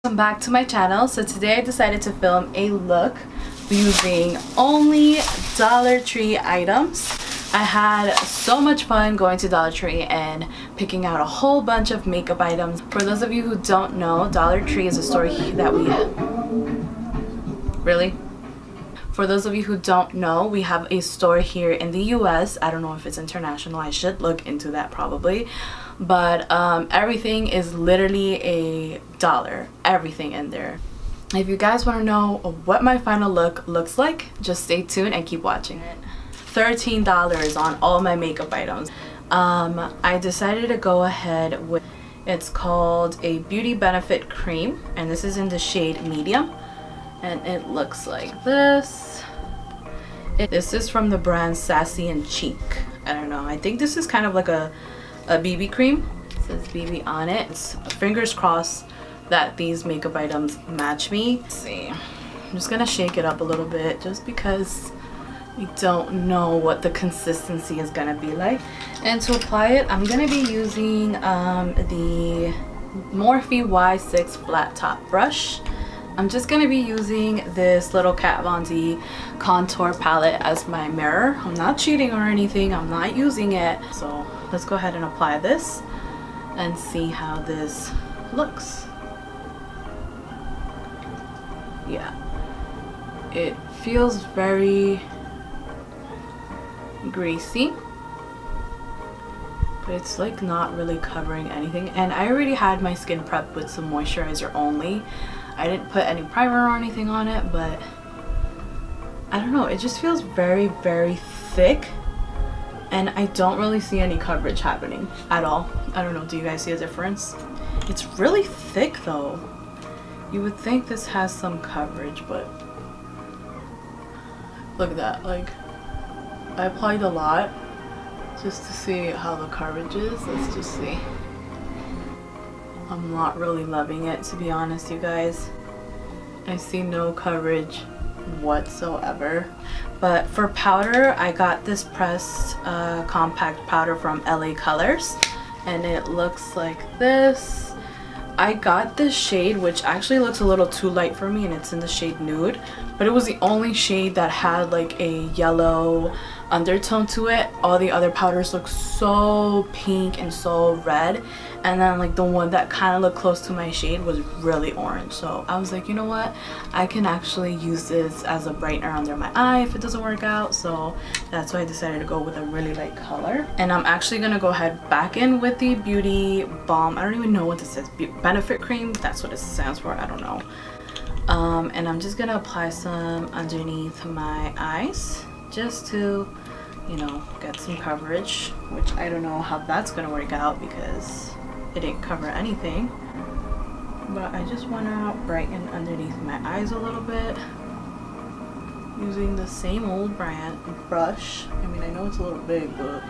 Welcome back to my channel. So today I decided to film a look using only Dollar Tree items. I had so much fun going to Dollar Tree and picking out a whole bunch of makeup items. For those of you who don't know, Dollar Tree is a store that we For those of you who don't know, we have a store here in the US. I don't know if it's international. I should look into that probably. But everything is literally $1. Everything in there. If you guys want to know what my final look looks like, just stay tuned and keep watching it. $13 on all my makeup items. I decided to go ahead with, it's called a Beauty Benefit Cream, and this is in the shade medium, and it looks like this. This is from the brand Sassy and Cheek. I don't know, I think this is kind of like a BB cream. It says BB on it. It's fingers crossed that these makeup items match me. Let's see, I'm just gonna shake it up a little bit just because we don't know what the consistency is gonna be like. And to apply it, I'm gonna be using the Morphe Y6 flat top brush. I'm just gonna be using this little Kat Von D contour palette as my mirror. I'm not cheating or anything, I'm not using it. So let's go ahead and apply this and see how this looks. Yeah, it feels very greasy, but it's like not really covering anything. And I already had my skin prepped with some moisturizer only. I didn't put any primer or anything on it, but I don't know, it just feels very, very thick, and I don't really see any coverage happening at all. I don't know, do you guys see a difference? It's really thick though. You would think this has some coverage, but look at that. Like, I applied a lot just to see how the coverage is. Let's just see. I'm not really loving it, to be honest, you guys. I see no coverage whatsoever. But for powder, I got this pressed compact powder from LA Colors, and it looks like this. I got this shade, which actually looks a little too light for me, and it's in the shade Nude, but it was the only shade that had like a yellow undertone to it. All the other powders look so pink and so red, and then like the one that kind of looked close to my shade was really orange. So I was like, you know what, I can actually use this as a brightener under my eye if it doesn't work out. So that's why I decided to go with a really light color. And I'm actually gonna go ahead back in with the Beauty Balm. I don't even know what this says, Benefit Cream, that's what it stands for, I don't know. And I'm just gonna apply some underneath my eyes just to, you know, get some coverage, which I don't know how that's gonna work out because it didn't cover anything. But I just want to brighten underneath my eyes a little bit using the same old brand brush. I mean, I know it's a little big, but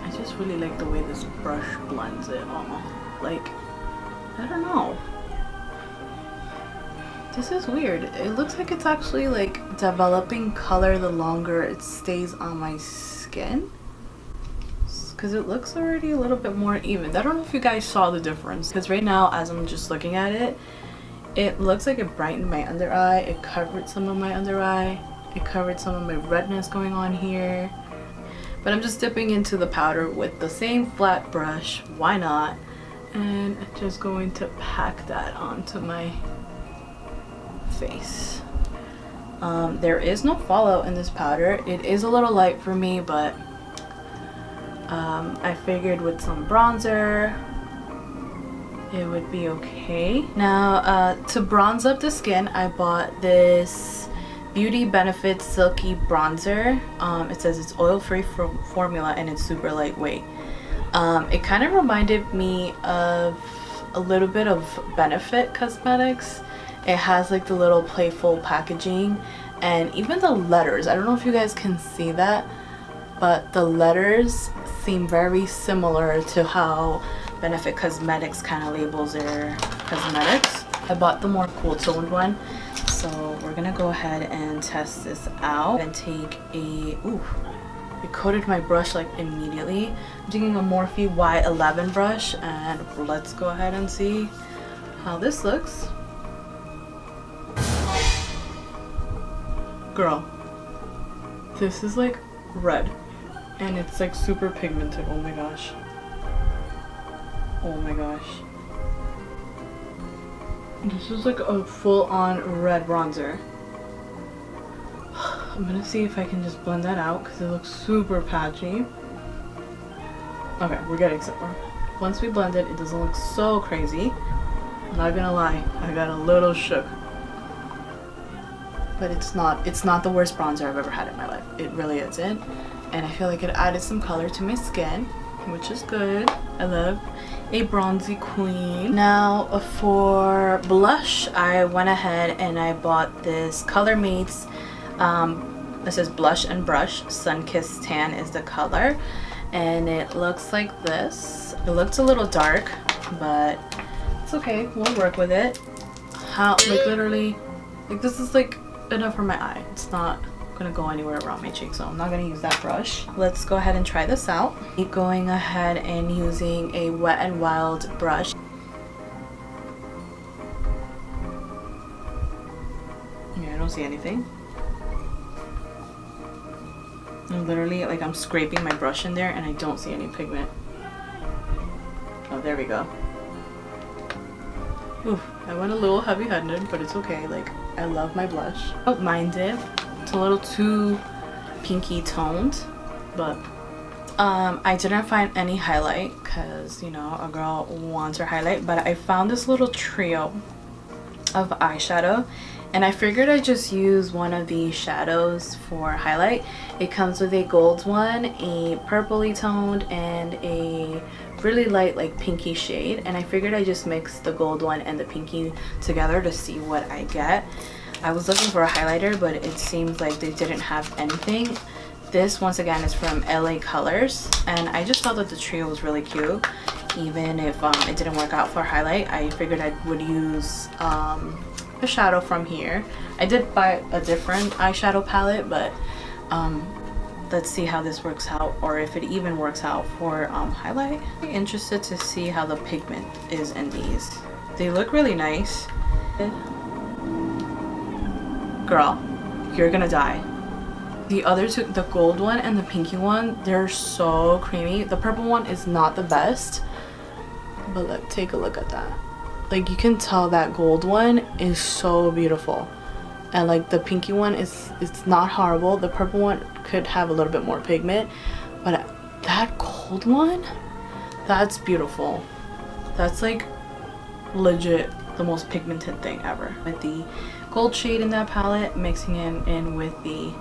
I just really like the way this brush blends it all. Like, I don't know, this is weird. It looks like it's actually like developing color the longer it stays on my skin, because it looks already a little bit more even. I don't know if you guys saw the difference, because right now as I'm just looking at it, it looks like it brightened my under eye, it covered some of my under eye, it covered some of my redness going on here. But I'm just dipping into the powder with the same flat brush, why not, and just going to pack that onto my face. There is no fallout in this powder. It is a little light for me, but I figured with some bronzer it would be okay. Now to bronze up the skin, I bought this Beauty Benefit Silky Bronzer. It says it's oil-free formula and it's super lightweight. It kind of reminded me of a little bit of Benefit Cosmetics. It has like the little playful packaging, and even the letters, I don't know if you guys can see that, but the letters seem very similar to how Benefit Cosmetics kind of labels their cosmetics. I bought the more cool toned one, so we're gonna go ahead and test this out and take a, ooh, it coated my brush like immediately. I'm taking a Morphe Y11 brush, and let's go ahead and see how this looks. Girl, this is like red and it's like super pigmented. Oh my gosh. Oh my gosh. This is like a full-on red bronzer. I'm gonna see if I can just blend that out because it looks super patchy. Okay, we're getting somewhere. Once we blend it, it doesn't look so crazy. I'm not gonna lie, I got a little shook. But it's not the worst bronzer I've ever had in my life. It really isn't. And I feel like it added some color to my skin, which is good. I love a bronzy queen. Now for blush, I went ahead and I bought this Color Mates. This is Blush and Brush. Sun-Kissed Tan is the color. And it looks like this. It looks a little dark, but it's okay. We'll work with it. How, like literally, like this is like enough for my eye. It's not gonna go anywhere around my cheek, so I'm not gonna use that brush. Let's go ahead and try this out. Going ahead and using a Wet n Wild brush. Yeah, I don't see anything. And literally, like, I'm scraping my brush in there and I don't see any pigment. Oh, there we go. Oof, I went a little heavy-handed, but it's okay. Like, I love my blush. I don't mind it. It's a little too pinky toned, but I didn't find any highlight because, you know, a girl wants her highlight, but I found this little trio of eyeshadow and I figured I'd just use one of these shadows for highlight. It comes with a gold one, a purpley toned, and a really light like pinky shade, and I figured I just mix the gold one and the pinky together to see what I get. I was looking for a highlighter, but it seems like they didn't have anything. This once again is from LA Colors, and I just thought that the trio was really cute. Even if it didn't work out for highlight, I figured I would use a shadow from here. I did buy a different eyeshadow palette, but let's see how this works out, or if it even works out for highlight. I'm interested to see how the pigment is in these. They look really nice. Girl, you're gonna die. The other two, the gold one and the pinky one, they're so creamy. The purple one is not the best, but let's take a look at that. Like, you can tell that gold one is so beautiful, and like the pinky one it's not horrible. The purple one could have a little bit more pigment, but that gold one, that's beautiful. That's like legit the most pigmented thing ever. With the gold shade in that palette, mixing it in with the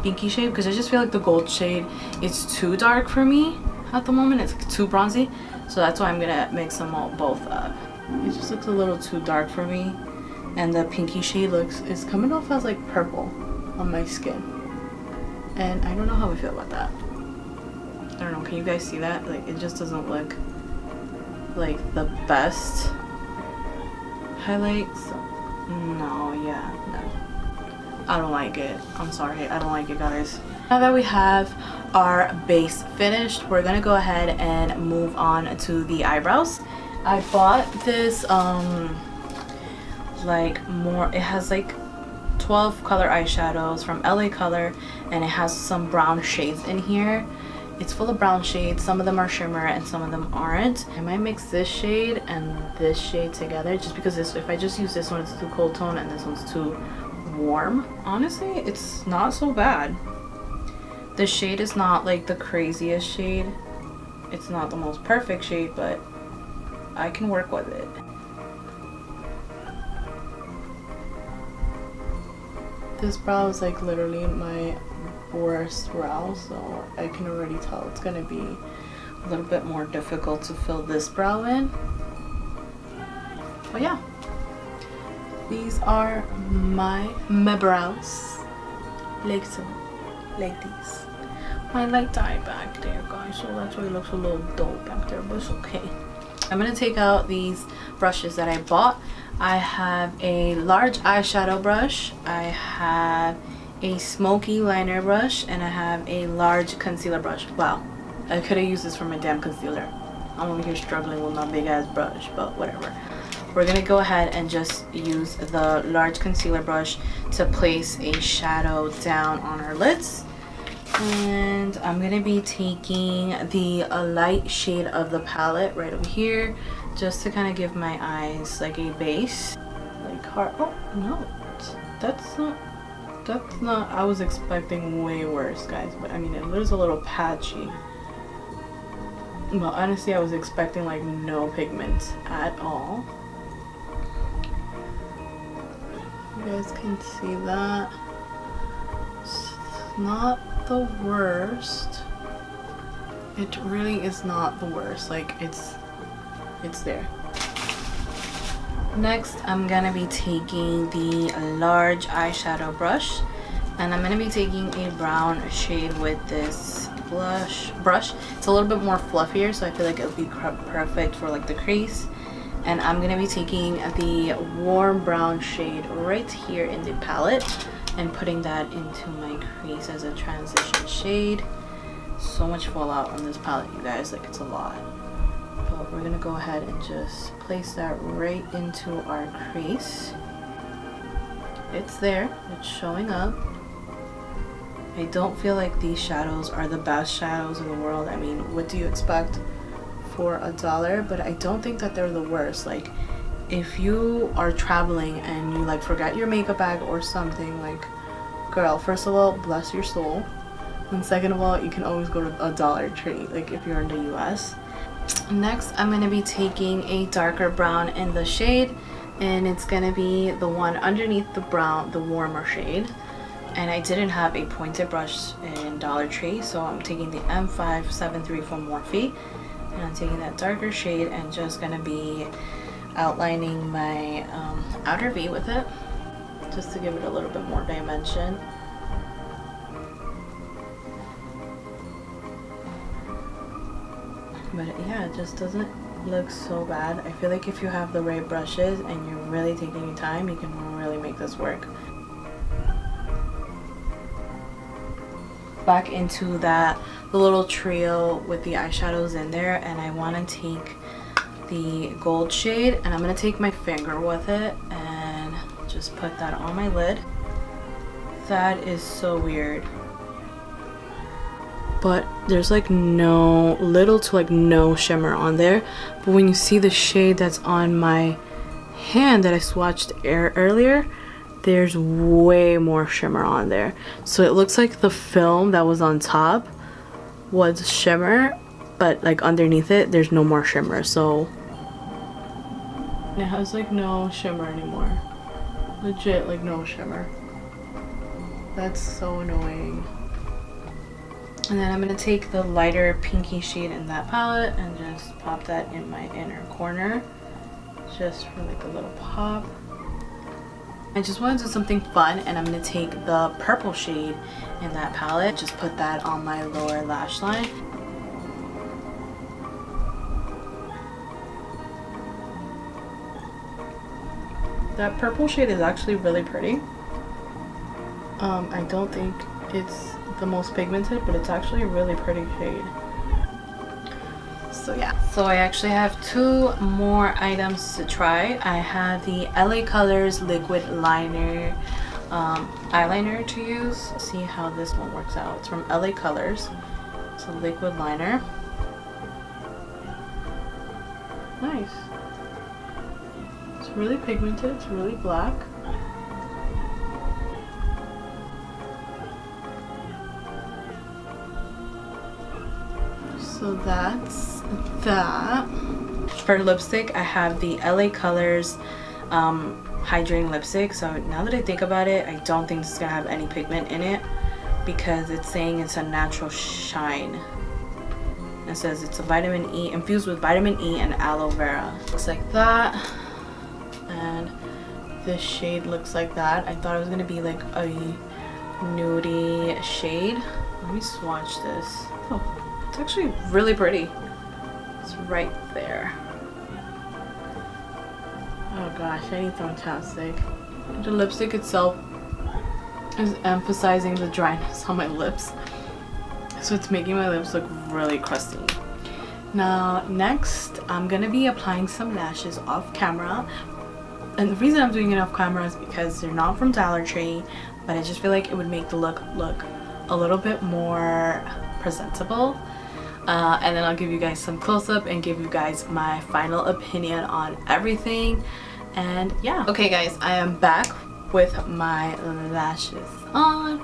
pinky shade, because I just feel like the gold shade is too dark for me at the moment. It's too bronzy, so that's why I'm gonna mix them all both up. It just looks a little too dark for me, and the pinky shade is coming off as like purple on my skin, and I don't know how I feel about that. I don't know, can you guys see that? Like, it just doesn't look like the best highlights. No, yeah, no, I don't like it. I'm sorry, I don't like it, guys. Now that we have our base finished, we're gonna go ahead and move on to the eyebrows. I bought this it has like 12 color eyeshadows from LA Color, and it has some brown shades in here. It's full of brown shades. Some of them are shimmer and some of them aren't. I might mix this shade and this shade together, just because if I just use this one, it's too cold tone and this one's too warm. Honestly, it's not so bad. The shade is not like the craziest shade. It's not the most perfect shade, but I can work with it. This brow is like literally my worst brow, so I can already tell it's gonna be a little bit more difficult to fill this brow in. But yeah, these are my brows, like so, like these. I like dye back there, guys, so that's why it looks a little dull back there, but it's okay. I'm gonna take out these brushes that I bought. I have a large eyeshadow brush, I have a smoky liner brush, and I have a large concealer brush. Wow, I could have used this for my damn concealer. I'm over here struggling with my big ass brush, but whatever. we're gonna go ahead and just use the large concealer brush to place a shadow down on our lids. And I'm gonna be taking the light shade of the palette right over here, just to kind of give my eyes like a base, like heart. Oh no, that's not, I was expecting way worse, guys, but I mean, it looks a little patchy. Well, honestly, I was expecting like no pigment at all. You guys can see that. It's not the worst. It really is not the worst. Like, it's there. Next, I'm gonna be taking the large eyeshadow brush, and I'm gonna be taking a brown shade with this brush. It's a little bit more fluffier, so I feel like it would be perfect for like the crease. And I'm gonna be taking the warm brown shade right here in the palette and putting that into my crease as a transition shade. So much fallout on this palette, you guys, like it's a lot. But we're gonna go ahead and just place that right into our crease. It's there, it's showing up. I don't feel like these shadows are the best shadows in the world. I mean, what do you expect for $1? But I don't think that they're the worst. Like, if you are traveling and you like forgot your makeup bag or something, like, girl, first of all, bless your soul. And second of all, you can always go to a Dollar Tree, like if you're in the US. Next, I'm gonna be taking a darker brown in the shade, and it's gonna be the one underneath the brown, the warmer shade. And I didn't have a pointed brush in Dollar Tree, so I'm taking the M573 from Morphe, and I'm taking that darker shade and just gonna be outlining my outer V with it, just to give it a little bit more dimension. But yeah, it just doesn't look so bad. I feel like if you have the right brushes and you're really taking your time, you can really make this work. Back into that little trio with the eyeshadows in there, and I want to take the gold shade, and I'm going to take my finger with it and just put that on my lid. That is so weird, but there's like little to like no shimmer on there. But when you see the shade that's on my hand that I swatched earlier, there's way more shimmer on there. So it looks like the film that was on top was shimmer, but like underneath it there's no more shimmer. So it has like no shimmer anymore. Legit, like no shimmer. That's so annoying. And then I'm gonna take the lighter pinky shade in that palette and just pop that in my inner corner, just for like a little pop. I just want to do something fun, and I'm going to take the purple shade in that palette, just put that on my lower lash line. That purple shade is actually really pretty. I don't think it's the most pigmented, but it's actually a really pretty shade. So yeah, so I actually have 2 more items to try. I have the LA Colors liquid liner eyeliner to use. See how this one works out. It's from LA Colors. It's a liquid liner. Nice. It's really pigmented. It's really black. So that's that. For lipstick, I have the LA Colors hydrating lipstick. So now that I think about it, I don't think this is gonna have any pigment in it, because it's saying it's a natural shine. It says it's a vitamin E, infused with vitamin E and aloe vera. Looks like that. And this shade looks like that. I thought it was gonna be like a nudie shade. Let me swatch this. Oh, it's actually really pretty. It's right there. Oh gosh, I need some chapstick. The lipstick itself is emphasizing the dryness on my lips, so it's making my lips look really crusty. Now next I'm gonna be applying some lashes off camera, and the reason I'm doing it off camera is because they're not from Dollar Tree, but I just feel like it would make the look a little bit more presentable. And then I'll give you guys some close-up and give you guys my final opinion on everything. And yeah, okay guys, I am back with my lashes on.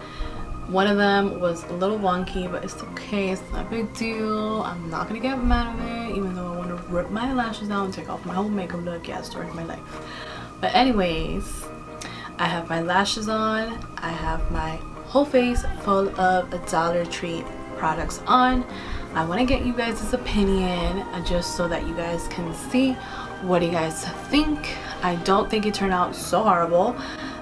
One of them was a little wonky, but it's okay, it's not a big deal. I'm not gonna get mad at it, even though I want to rip my lashes out and take off my whole makeup look. Yeah, story of my life. But anyways, I have my lashes on, I have my whole face full of Dollar Tree products on. I want to get you guys' opinion just so that you guys can see what do you guys think. I don't think it turned out so horrible.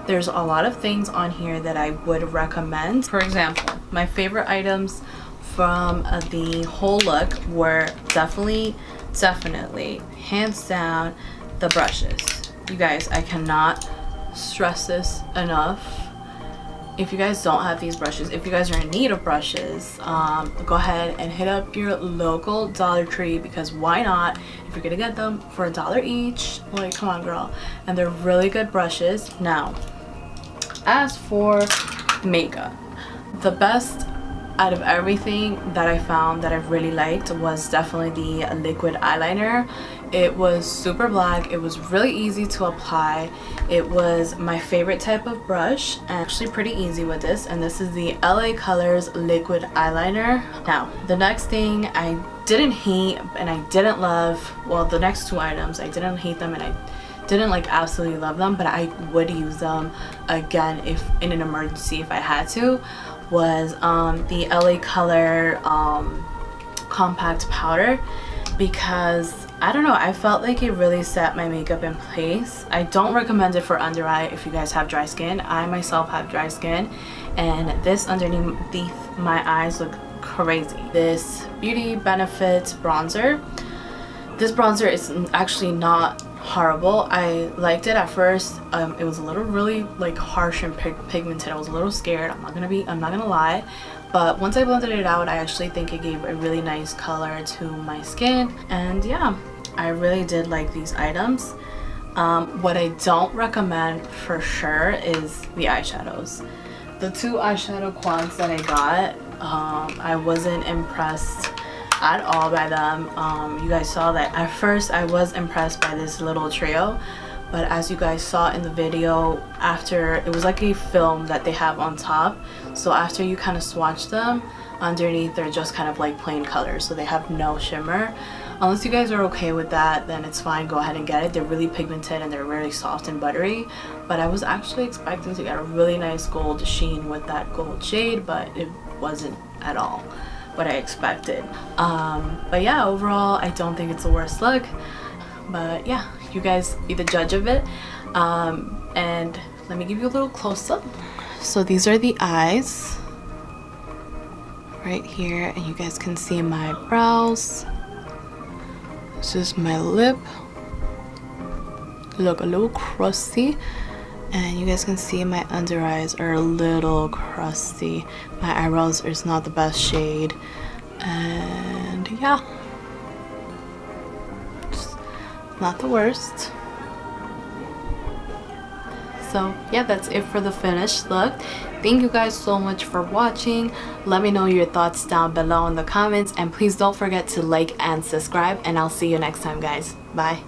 There's a lot of things on here that I would recommend. For example, my favorite items from the whole look were definitely, hands down, the brushes. You guys, I cannot stress this enough. If you guys don't have these brushes, if you guys are in need of brushes, go ahead and hit up your local Dollar Tree, because why not? If you're gonna get them for $1 each, like, come on girl. And they're really good brushes. Now, as for makeup, the best out of everything that I found that I really liked was definitely the liquid eyeliner. It was super black, it was really easy to apply. It was my favorite type of brush, and actually pretty easy with this, and this is the LA Colors liquid eyeliner. Now, the next thing I didn't hate and I didn't love, well, the next two items, I didn't hate them and I didn't like absolutely love them, but I would use them again if in an emergency if I had to, was the LA Color compact powder, because I don't know, I felt like it really set my makeup in place. I don't recommend it for under eye if you guys have dry skin. I myself have dry skin, and this underneath my eyes look crazy. This Beauty Benefits bronzer. This bronzer is actually not horrible. I liked it at first. It was a little really like harsh and pigmented. I was a little scared. I'm not gonna lie. But once I blended it out, I actually think it gave a really nice color to my skin. And yeah, I really did like these items. What I don't recommend for sure is the eyeshadows. The two eyeshadow quads that I got, I wasn't impressed at all by them. You guys saw that at first I was impressed by this little trio, but as you guys saw in the video, after, it was like a film that they have on top, so after you kind of swatch them, underneath they're just kind of like plain colors, so they have no shimmer. Unless you guys are okay with that, then it's fine, go ahead and get it. They're really pigmented and they're really soft and buttery, but I was actually expecting to get a really nice gold sheen with that gold shade, but it wasn't at all what I expected. But yeah, overall I don't think it's the worst look, but yeah, you guys be the judge of it. And let me give you a little close-up. So these are the eyes right here, and you guys can see my brows. This is my lip, look a little crusty, and you guys can see my under eyes are a little crusty. My eyebrows is not the best shade, and yeah, just not the worst. So yeah, that's it for the finished look. Thank you guys so much for watching. Let me know your thoughts down below in the comments, and please don't forget to like and subscribe, and I'll see you next time guys. Bye.